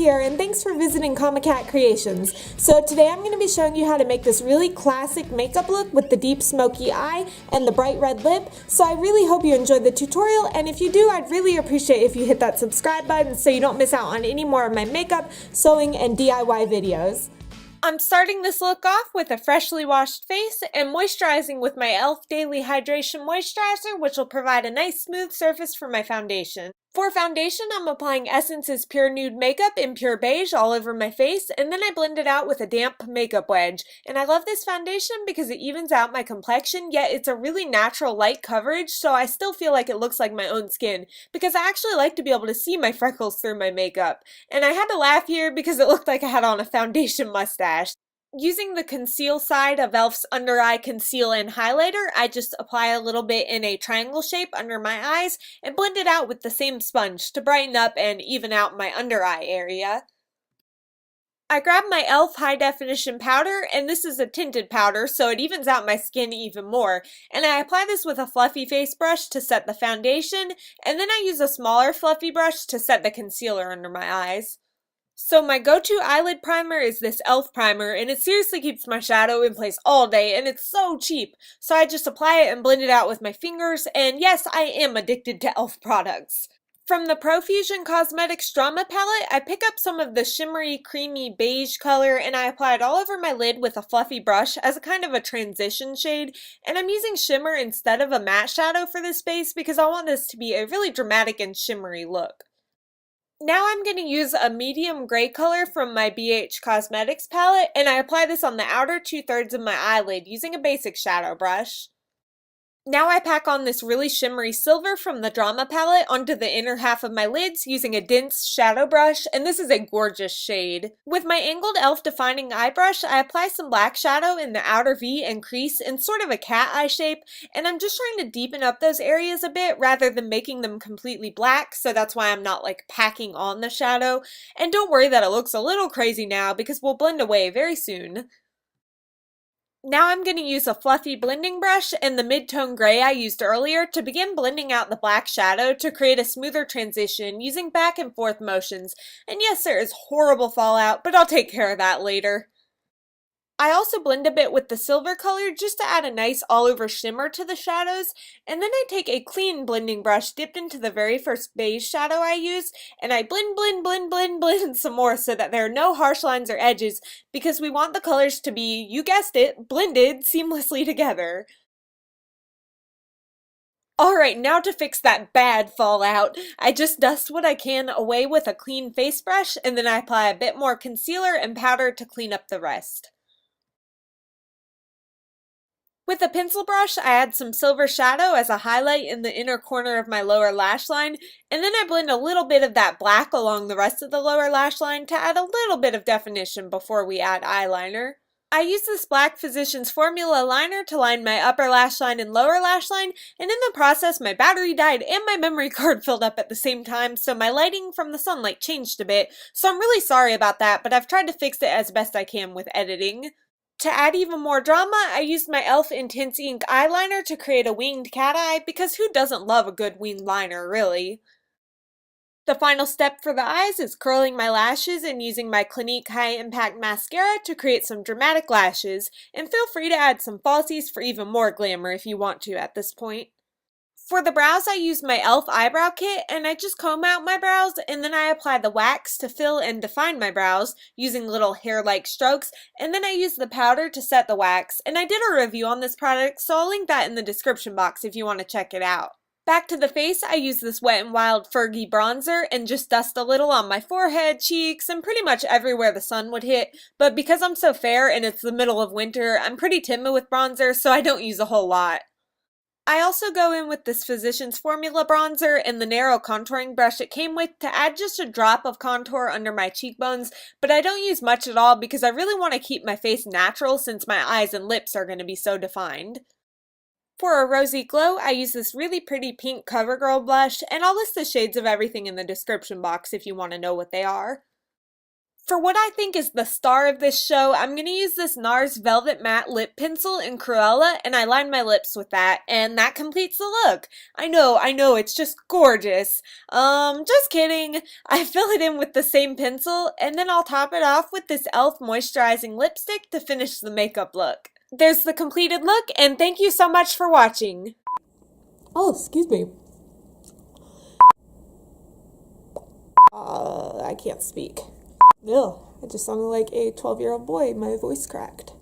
here, and thanks for visiting Comicat Creations. So today I'm going to be showing you how to make this really classic makeup look with the deep smoky eye and the bright red lip. So I really hope you enjoyed the tutorial, and if you do, I'd really appreciate if you hit that subscribe button so you don't miss out on any more of my makeup, sewing, and DIY videos. I'm starting this look off with a freshly washed face and moisturizing with my e.l.f. Daily Hydration Moisturizer, which will provide a nice smooth surface for my foundation. For foundation, I'm applying Essence's Pure Nude Makeup in Pure Beige all over my face, and then I blend it out with a damp makeup wedge. And I love this foundation because it evens out my complexion, yet it's a really natural light coverage, so I still feel like it looks like my own skin, because I actually like to be able to see my freckles through my makeup. And I had to laugh here because it looked like I had on a foundation mustache. Using the Conceal side of e.l.f.'s Under Eye Conceal and Highlighter, I just apply a little bit in a triangle shape under my eyes and blend it out with the same sponge to brighten up and even out my under eye area. I grab my e.l.f. High Definition Powder, and this is a tinted powder, so it evens out my skin even more. And I apply this with a fluffy face brush to set the foundation, and then I use a smaller fluffy brush to set the concealer under my eyes. So my go-to eyelid primer is this e.l.f. primer, and it seriously keeps my shadow in place all day, and it's so cheap. So I just apply it and blend it out with my fingers, and yes, I am addicted to e.l.f. products. From the Profusion Cosmetics Drama Palette, I pick up some of the shimmery, creamy beige color, and I apply it all over my lid with a fluffy brush as a kind of a transition shade, and I'm using shimmer instead of a matte shadow for this base because I want this to be a really dramatic and shimmery look. Now I'm going to use a medium gray color from my Beige Cosmetics palette, and I apply this on the outer 2/3 of my eyelid using a basic shadow brush. Now I pack on this really shimmery silver from the Drama palette onto the inner half of my lids using a dense shadow brush, and this is a gorgeous shade. With my angled e.l.f. defining eye brush, I apply some black shadow in the outer V and crease in sort of a cat eye shape, and I'm just trying to deepen up those areas a bit rather than making them completely black, so that's why I'm not like packing on the shadow. And don't worry that it looks a little crazy now because we'll blend away very soon. Now I'm going to use a fluffy blending brush and the mid-tone gray I used earlier to begin blending out the black shadow to create a smoother transition using back and forth motions. And yes, there is horrible fallout, but I'll take care of that later. I also blend a bit with the silver color just to add a nice all-over shimmer to the shadows, and then I take a clean blending brush dipped into the very first beige shadow I used, and I blend some more so that there are no harsh lines or edges because we want the colors to be, you guessed it, blended seamlessly together. Alright, now to fix that bad fallout, I just dust what I can away with a clean face brush, and then I apply a bit more concealer and powder to clean up the rest. With a pencil brush, I add some silver shadow as a highlight in the inner corner of my lower lash line, and then I blend a little bit of that black along the rest of the lower lash line to add a little bit of definition before we add eyeliner. I use this Black Physicians Formula liner to line my upper lash line and lower lash line, and in the process my battery died and my memory card filled up at the same time, so my lighting from the sunlight changed a bit, so I'm really sorry about that, but I've tried to fix it as best I can with editing. To add even more drama, I used my e.l.f. Intense Ink eyeliner to create a winged cat eye, because who doesn't love a good winged liner, really? The final step for the eyes is curling my lashes and using my Clinique High Impact Mascara to create some dramatic lashes, and feel free to add some falsies for even more glamour if you want to at this point. For the brows, I use my e.l.f. eyebrow kit, and I just comb out my brows, and then I apply the wax to fill and define my brows using little hair-like strokes, and then I use the powder to set the wax, and I did a review on this product, so I'll link that in the description box if you want to check it out. Back to the face, I use this Wet n Wild Fergie bronzer and just dust a little on my forehead, cheeks, and pretty much everywhere the sun would hit, but because I'm so fair and it's the middle of winter, I'm pretty timid with bronzer, so I don't use a whole lot. I also go in with this Physicians Formula bronzer and the narrow contouring brush it came with to add just a drop of contour under my cheekbones, but I don't use much at all because I really want to keep my face natural since my eyes and lips are going to be so defined. For a rosy glow, I use this really pretty pink CoverGirl blush, and I'll list the shades of everything in the description box if you want to know what they are. For what I think is the star of this show, I'm going to use this NARS Velvet Matte Lip Pencil in Cruella, and I line my lips with that, and that completes the look. I know, it's just gorgeous. Just kidding. I fill it in with the same pencil, and then I'll top it off with this e.l.f. moisturizing lipstick to finish the makeup look. There's the completed look, and thank you so much for watching. Oh, excuse me. I can't speak. Ugh, I just sounded like a 12-year-old boy. My voice cracked.